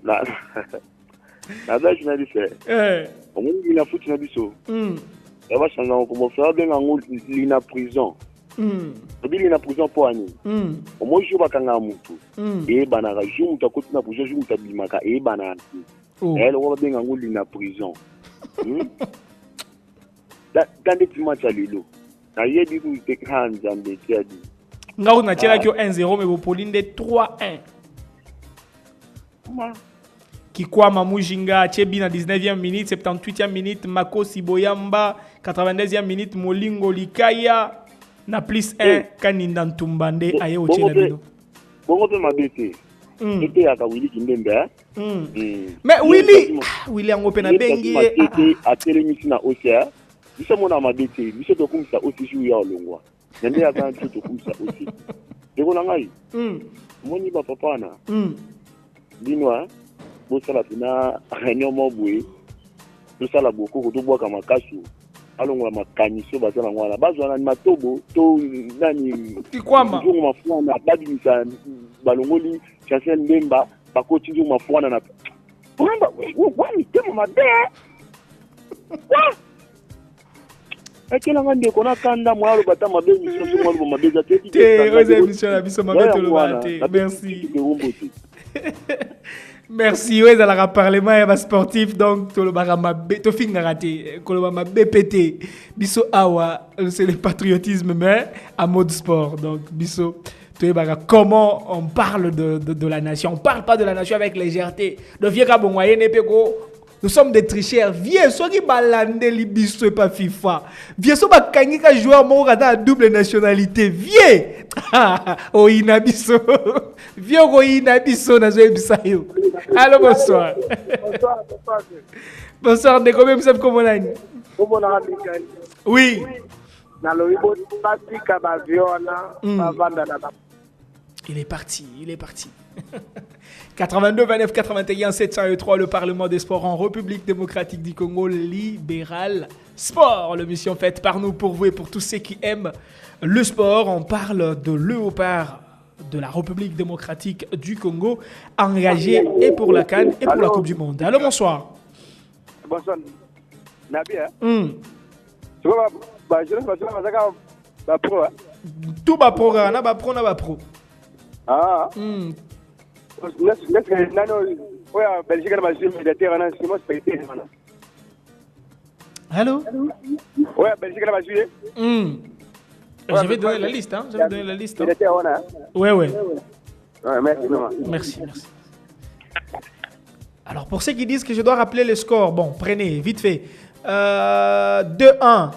La belle journaliste, on m'a dit la foot, na biso. Elle va changer, on commence à bien en l'ina prison. Il na prison pour année. Au moins je bakanga mutu. Et banara jour ta côté na prison jour ta bimaka et banana. Elle va bien en l'ina prison. Dans des petits matchs à l'îlot. Na yedi ku te kan zambe tiadi. Ngao na tira kyo 1-0 mais vous Pauline de 3-1. Kikwa Mamujinga Chebi na 19e minute, 78e minute Mako Siboyamba, 82e minute Molingo Likaya. Na plus 1 kaninda ntumbande aye ochela bino. Bongo pe mabete. Ete ya ka Willy Kindembe. Mais Willy angope na bengi a telemisi na OCA. Biso mona mabete, biso to kumisa aussi jou ya olongwa. Nende ya kan to kumisa aussi. Deko na ngai. Moni ba papa na. Binwa bo sala pina réunion mobwe. To sala boko ko to bwa kama kasu. Alongwa makaniso bazana ngwana bazwana ni matobo to nani kikwama ndio mafwana badimisa balongoli chancel Mbemba bakoti ndio mafwana na kwamba wani temo mabe akela ngande kona kanda mwalo bata mabe miso mwalo mabe za tete oze mission la biso mabe to lo bate merci merci, oui, à la parlement sportif, donc, to fin raté, kolobama BPT, biso awa, c'est le patriotisme, mais à mode sport, donc, biso, comment on parle de la nation, on parle pas de la nation avec légèreté, de vieux kabongwaye nepeko, nous sommes des tricheurs, vieux, ceux qui balande li biso et pas FIFA, vieux, ceux qui ka joueur mon à double nationalité, vieux, oh inabiso, vieux, oh inabiso, na zoe bisayo. Allô, bonsoir. Bonsoir, de combien vous êtes comme on a dit? Oui. Il est parti. 82 29 81 703, le Parlement des sports en République démocratique du Congo, libéral sport. L'émission faite par nous, pour vous et pour tous ceux qui aiment le sport. On parle de léopard de la République démocratique du Congo, engagé et pour la CAN et pour la Coupe du Monde. Allô, bonsoir. Bonsoir. Nabia. Tout va pro, na ba pro. Ah. Allô? Ouais, Belgique va jouer. Je vais donner la liste, hein. Ouais. Merci. Alors, pour ceux qui disent que je dois rappeler le score, bon, prenez, vite fait. 2-1,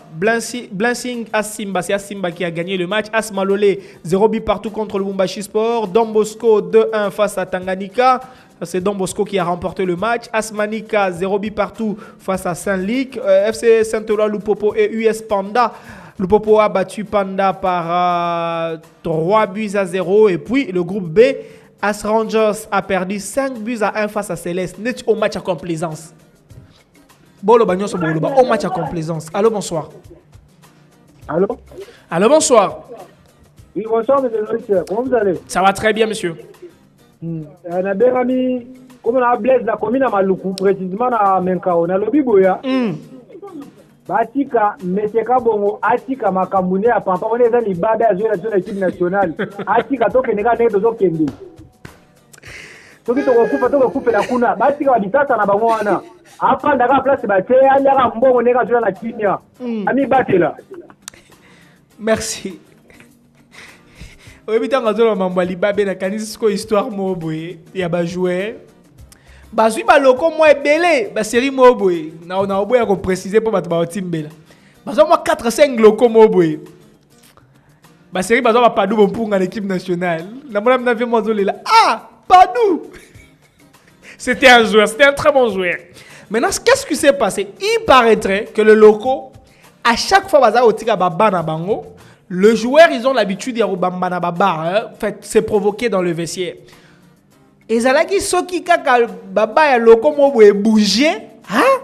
Blansing Asimba, c'est Asimba qui a gagné le match. Asmalolé, 0 but partout contre le Lubumbashi Sport. Don Bosco, 2-1 face à Tanganyika. C'est Don Bosco qui a remporté le match. Asmanika, 0 but partout face à Saint-Lic. FC Saint-Eloi Lupopo et US Panda. Lupopo a battu Panda par 3 buts à 0. Et puis le groupe B, As Rangers a perdu 5 buts à 1 face à Céleste. Net au match à complaisance. Bolo Bagnon au match à complaisance. Allô, bonsoir. Allô? Allô, bonsoir. Oui, bonsoir, monsieur Loïc. Comment vous allez? Ça va très bien, monsieur. Na Berami, comme on a Blaise, la commune à Maluku, précisément à Menkao, na Lobi Boya. Batika, Meseka Bongo, Atika Makamune, à Pampa, on est dans les babes à jouer la équipe nationale. Atika, toke nega ne dozo kendi. Toki to coupe la kuna. Batika wabitata na bangwana. Après daga place bate, aliaka mbongo nega jouer la Kenya. Ami batela. Merci. Oui, mais quand on a mamboali babé na kanisi ko histoire mo boye ya ba joueur. Ba zui ba loko mo ebele, ba série mo boye. Na on a oboya ko préciser pour ba timbela. Ba zo mo 4-5 loko mo boye. Ba série ba zo ba Padou bon pour l'équipe nationale. Na mona na vie mo zo lela. Ah, Padou. C'était un joueur, c'était un très bon joueur. Maintenant, qu'est-ce qui s'est passé? Il paraîtrait que le loco, à chaque fois baza otika ba bana bango, le joueur, ils ont l'habitude de bambana baba, en fait, c'est provoqué dans le vestiaire. Et Zalaki soki kaka baba ya loco mo bouger, hein?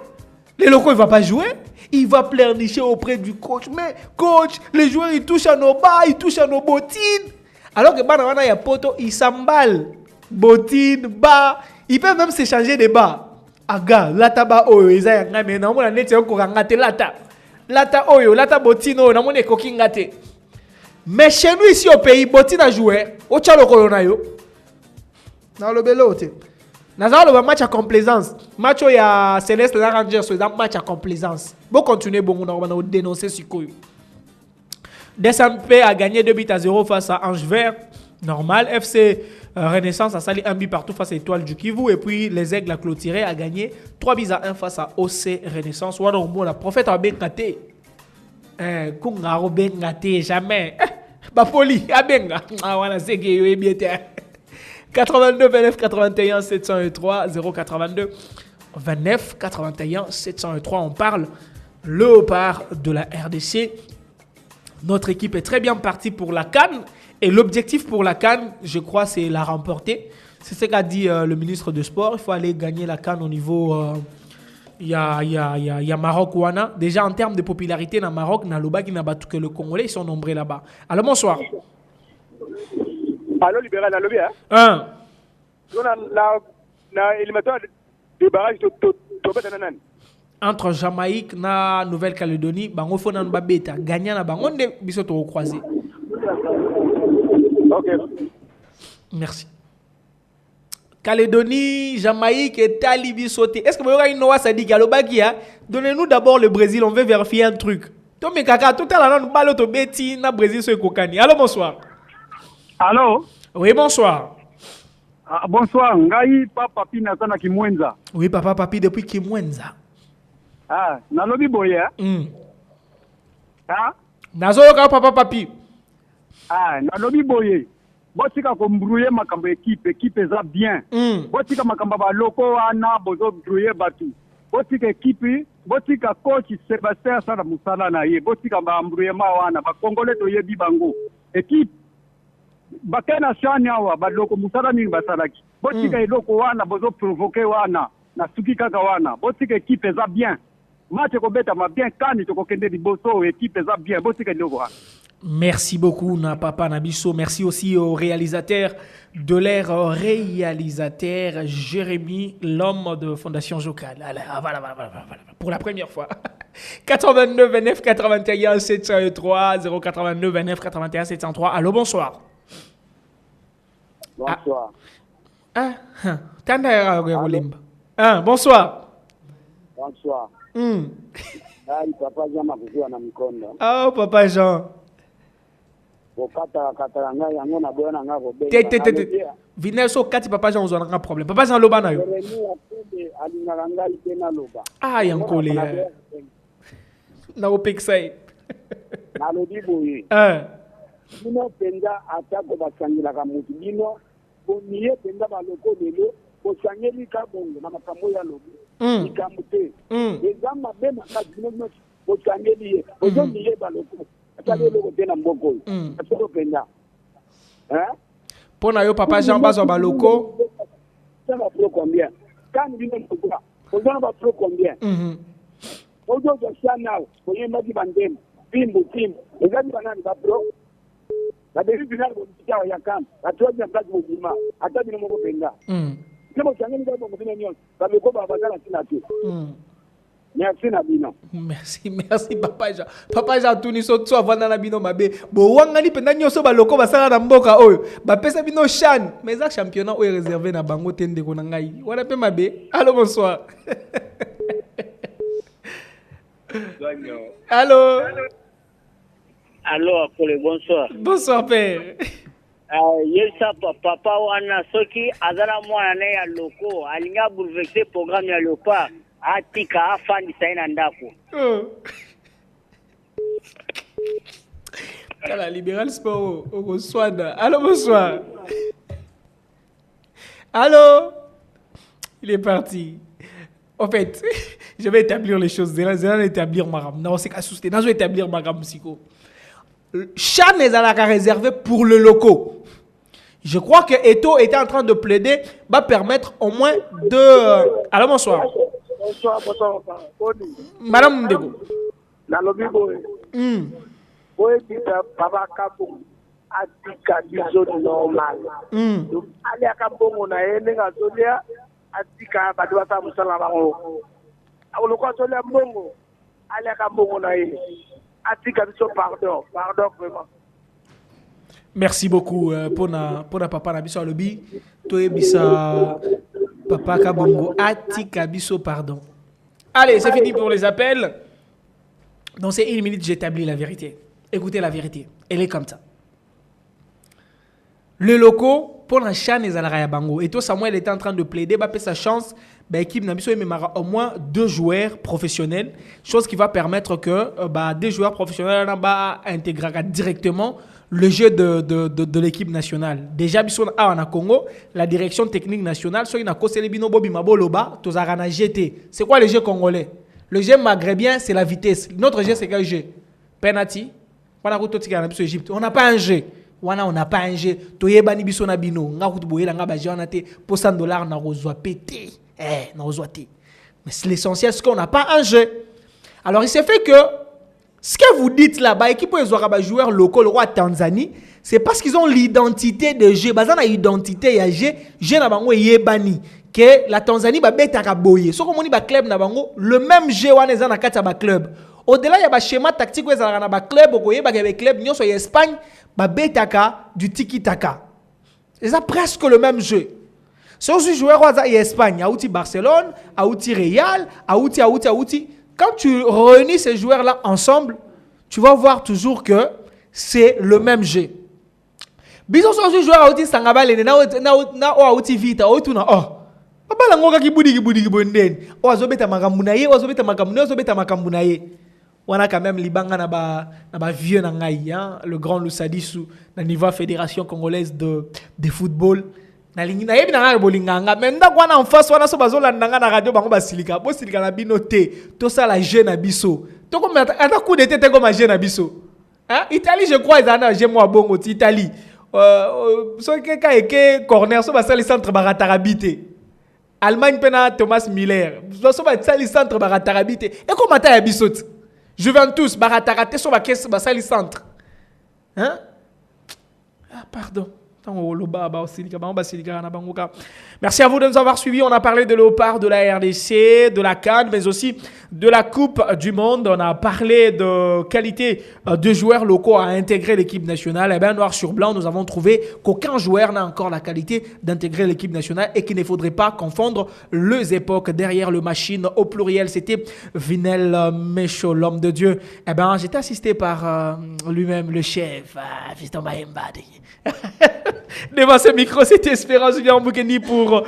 Le loco il va pas jouer, il va pleurnicher auprès du coach. Mais coach, les joueurs ils touchent à nos bas, ils touchent à nos bottines. Alors que bana wana ya poto, ils s'emballent. Bottines, bas, ils peuvent même s'échanger des bas. Aga, lata ba oyo eza ya ngame na mona neti ko ngate lata. Lata oyo, lata botino na mona ekoki ngate. Mais chez nous ici au pays, botine a joué. Au tchalo kolona yo. Na le belote. Na za le match à complaisance. Match où il y a Céleste la Rangers, c'est un match à complaisance. Bon continuer bon on a dénoncer Sikoyo. DSMP a gagné 2 buts à 0 face à Ange Vert. Normal. FC Renaissance a sali 1 but partout face à Étoile du Kivu. Et puis les Aigles a clôturé, a gagné 3 buts à 1 face à OC Renaissance. Ou alors, bon, la prophète a bien gâté. Kungaro ben gâté, jamais. Bapoli, abenga. Ah, voilà, c'est que yo bien. 82 29 81 703 082 29 81 703. On parle léopard de la RDC. Notre équipe est très bien partie pour la CAN. Et l'objectif pour la CAN, je crois, c'est la remporter. C'est ce qu'a dit le ministre de Sport. Il faut aller gagner la CAN au niveau... Il y a Maroc Wana. Déjà en termes de popularité dans Maroc, Naloba qui n'a battu que le Congolais, ils sont nombreux là-bas. Alors bonsoir. Allô libéral, allô bien. Éliminatoire de barrage entre Jamaïque et Nouvelle-Calédonie, bango fona mbabeta gagnant na bango nde biso to croiser. OK. Merci. Calédonie, Jamaïque et Talibi sauté. Est-ce que vous avez une noix sadi Galobagia? Donnez-nous d'abord le Brésil, on veut vérifier un truc. Tomé kaka, tout à l'heure, nous parlons de Betty, na Brésil sur Kokani. Allô, bonsoir. Allô? Oui, bonsoir. Ah, bonsoir, ngai papa Papi Natana Kimwenza. Oui, papa Papi depuis Kimwenza. Ah, nalobi boye. Ah? Nazoyoka papa Papi. Ah, nalobi boye. Botika ko mbrouiller makambo équipe eza bien. Botika makambo ba loko wana bozo mbrouiller batu. Botika équipe, botika coach Sébastien Sala Musala na ye. Botika ba mbrouiller ma wana ba Congolais to yebi bango. Équipe bakena shani awa ba loko Musala ni basalaki. Botika eloko wana bozo provoquer wana na suki kaka wana. Botika équipe eza bien. Match ko beta ma bien kani to ko kende liboso équipe eza bien. Botika eloko wana. Merci beaucoup, Papa Nabiso. Merci aussi au réalisateur de l'ère réalisateur Jérémy, l'homme de Fondation Jocal. Voilà. Pour la première fois. 89 29 81 703 089 29 81 703. Allô, bonsoir. Bonsoir. Bonsoir. Bonsoir. Papa Jean Makuziwa na Mikondo. Oh, Papa Jean. Vinelso kati papa Jean ozwa nga problème. Papa Jean loba na yo. Ah yankole. Na opexai. Na lobi boye. Bino penza atako basangila ka mutu bino. Boniye penza baloko lelo bosangeli ka bongo na makambo ya lobi likambo te eza mabe makasi bino nyonso bosangeli ye ozomiyeba loko atali eloko te na mboka oyo asoko mpenza mpo na yo papa Jean bazwa baloko ça va pro combien quand bino mokwa ozana ba pro combien ozo sana oyemba di bandem pimbo ezali banani ba pro la dérive finale bontika ya kam la troisième place bozima ata bino moko penga Merci papa Jean. Papa Jean tout ni so to avanda na bino mabe. Bo wangani penda nyoso ba loko ba sala na mboka oyo. Ba pesa bino chan. Mais ça championnat oyo réservé na bango tende ko na ngai. Wana pe mabe. Allô bonsoir. Allô. Allô Akole bonsoir. Bonsoir père. Yesa papa wana soki azala mwana ne ya loko alinga bouleverser programme ya Leopard atika afandisa ina ndako. La libéral sport au Swada. Allô bonsoir. Allô. Il est parti. En fait, je vais établir les choses. Je vais établir ma rame. Non, c'est qu'à souster. Je vais établir ma rame psycho. Chan est réservé pour le loco. Je crois que Eto était en train de plaider, va permettre au moins de... Alors bonsoir. Bonsoir. Madame Ndego. La lobby boy. Papa Kabou. Atika biso normal. Ali akabongo na ene ngazolia atika badwa ta musala bango. Awoloko azolia mbongo. Ali akabongo na ene. Atika biso pardon vraiment. Merci beaucoup pour na papa na biso alobi to ebisa papa Kabongo atika biso pardon. Allez, c'est fini pour les appels. Dans ces 1 minute, j'établis la vérité. Écoutez la vérité. Elle est comme ça. Le loco pour la chaîne et Alara Bango. Et tout Samuel était en train de plaider, bah sa chance, bah équipe Nabiso et Memara au moins 2 joueurs professionnels, chose qui va permettre que bah des joueurs professionnels bah intégrer directement le jeu de l'équipe nationale. Déjà biso en Congo, la direction technique nationale, soit na kosele bino bobi maboloba, tozarana GT. C'est quoi le jeu congolais? Le jeu maghrébien, c'est la vitesse. Notre jeu c'est quel jeu? Penalty. On n'a pas un jeu. On n'a pas un jeu. Toyeba ni biso na bino. Nga kutuboyela nga ba jana te pour $100 na rozwa pété. Na rozwa te. Mais l'essentiel c'est qu'on n'a pas un jeu. Alors il s'est fait que ce que vous dites là-bas, équipe de joueurs locaux, le roi Tanzanie, c'est parce qu'ils ont l'identité de jeu. Ils ont l'identité de jeu. Jeu na bango yebani. Que la Tanzanie ba beta kaboye. So comme on dit ba club na bango, le même jeu wana za na kata ba club. Au-delà il y a un schéma tactique où ils ont un club, il y a un club, il y a en Espagne, du tiki-taka. C'est ça presque le même jeu. Si on joue en Espagne, il y a Barcelone, il y a Real, il y a quand tu réunis ces joueurs-là ensemble, tu vas voir toujours que c'est le même jeu. Bison si on joue joueur à Sangabal, na Vita, papa la ngoka kibudi bondeni. Azobeta makambunaye, azobeta makambunaye. On a quand même libanga na ba vieux na ngai, hein, le grand Lusadisu na niveau fédération congolaise de football. Na lingi na yebi na ngai bolinganga, mais nda kwa na en face wana so bazola ndanga na radio bango basilika, bo silika na bino te. To ça la jeune abiso. To comme ata coup de tête comme jeune abiso. Hein? Italie je crois ils en a j'ai moi bongo Italie. So quelqu'un eke corner so basali centre baratarabité. Allemagne pena Thomas Müller. So basali centre baratarabité. Et comment ta abiso? Juventus, Baratarate sur la caisse, Basali Centre. Hein? Ah, pardon. Merci à vous de nous avoir suivis. On a parlé de Léopard, de la RDC, de la CAN, mais aussi de la Coupe du Monde. On a parlé de qualité de joueurs locaux à intégrer l'équipe nationale. Et bien, noir sur blanc, nous avons trouvé qu'aucun joueur n'a encore la qualité d'intégrer l'équipe nationale et qu'il ne faudrait pas confondre les époques. Derrière le machine, au pluriel, c'était Vinel Mécho, l'homme de Dieu. Eh bien, j'étais assisté par lui-même, le chef, Fiston Bayembadi. Devant ce micro, c'était Espérance Julien Moukendi pour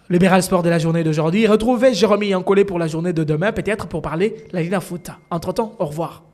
le Béral Sport de la journée d'aujourd'hui. Retrouvez Jérôme Yankolé pour la journée de demain, peut-être pour parler la Ligue foot. Entre-temps, au revoir.